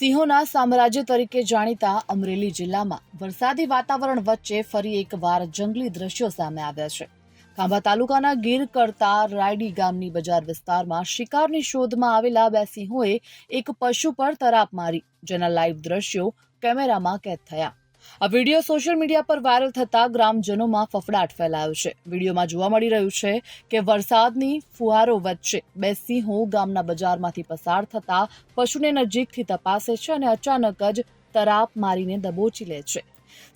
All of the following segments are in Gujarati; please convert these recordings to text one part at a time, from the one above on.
સિંહોના સામ્રાજ્ય તરીકે જાણીતા અમરેલી જિલ્લામાં વરસાદી વાતાવરણ વચ્ચે ફરી એકવાર જંગલી દ્રશ્યો સામે આવ્યા છે। ખાંભા તાલુકાના ગીર કરતા રાયડી ગામની બજાર વિસ્તારમાં શિકારની શોધમાં આવેલા બે સિંહોએ એક પશુ પર તરાપ મારી, જેના લાઈવ દ્રશ્યો કેમેરામાં કેદ થયા। આ વિડીયો સોશિયલ મીડિયા પર વાયરલ થતા ગ્રામજનોમાં ફફડાટ ફેલાયો છે। વિડીયોમાં જોવા મળી રહ્યું છે કે વરસાદની ફુહારો વચ્ચે બે સિંહો ગામના બજારમાંથી પસાર થતા પશુને નજીકથી તપાસે છે અને અચાનક જ તરાપ મારીને દબોચી લે છે।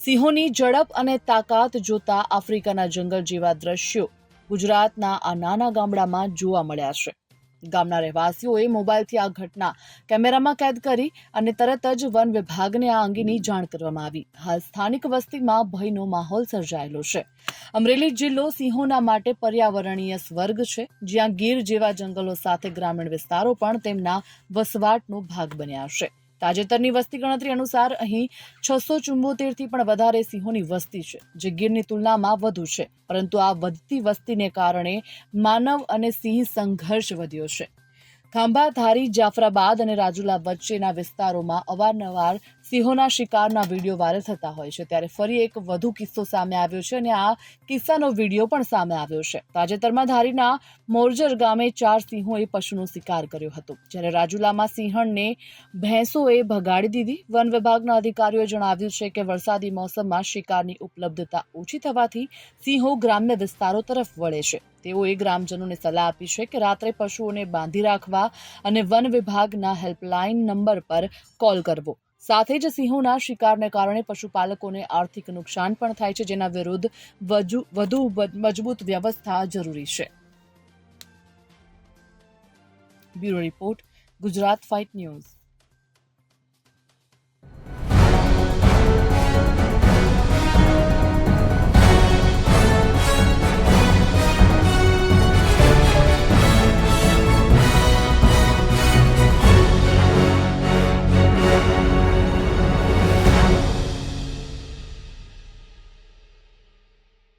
સિંહોની ઝડપ અને તાકાત જોતા આફ્રિકાના જંગલ જેવા દ્રશ્યો ગુજરાતના આ નાના ગામડામાં જોવા મળ્યા છે। ગામના રહેવાસીઓએ મોબાઈલથી આ ઘટના કેમેરામાં કેદ કરી અને તરત જ વન વિભાગને આ અંગેની જાણ કરવામાં આવી। હાલ સ્થાનિક વસ્તીમાં ભયનો માહોલ સર્જાયેલો છે। અમરેલી જિલ્લો સિંહોના માટે પર્યાવરણીય સ્વર્ગ છે, જ્યાં ગીર જેવા જંગલો સાથે ગ્રામીણ વિસ્તારો પણ તેમના વસવાટનો ભાગ બન્યા છે। તાજેતરની વસ્તી ગણતરી અનુસાર અહીં 674થી પણ વધારે સિંહોની વસ્તી છે, જે ગીરની તુલનામાં વધુ છે। પરંતુ આ વધતી વસ્તીને કારણે માનવ અને સિંહ સંઘર્ષ વધ્યો છે। ખાંભા, ધારી, જાફરાબાદ અને રાજુલા વચ્ચેના વિસ્તારોમાં અવારનવાર સિંહોના શિકારના વિડીયો વાયરલ થતા હોય છે, ત્યારે ફરી એક વધુ કિસ્સો સામે આવ્યો છે અને આ કિસ્સાનો વિડીયો પણ સામે આવ્યો છે। તાજેતરમાં ધારીના મોરજર ગામે 4 સિંહોએ પશુનો શિકાર કર્યો હતો, જ્યારે રાજુલામાં સિંહણને ભેંસોએ ભગાડી દીધી। વન વિભાગના અધિકારીઓએ જણાવ્યું છે કે વરસાદી મોસમમાં શિકારની ઉપલબ્ધતા ઓછી થવાથી સિંહો ગ્રામ્ય વિસ્તારો તરફ વળે છે। તેઓએ ગ્રામજનોને સલાહ આપી છે કે રાત્રે પશુઓને બાંધી રાખવા અને વન વિભાગના હેલ્પલાઇન નંબર પર કોલ કરવો। સાથે જ સિંહોના શિકારને કારણે પશુપાલકોને આર્થિક નુકસાન પણ થાય છે, જેના વિરુદ્ધ વધુ મજબૂત વ્યવસ્થા જરૂરી છે। Bureau report, Gujarat fight news.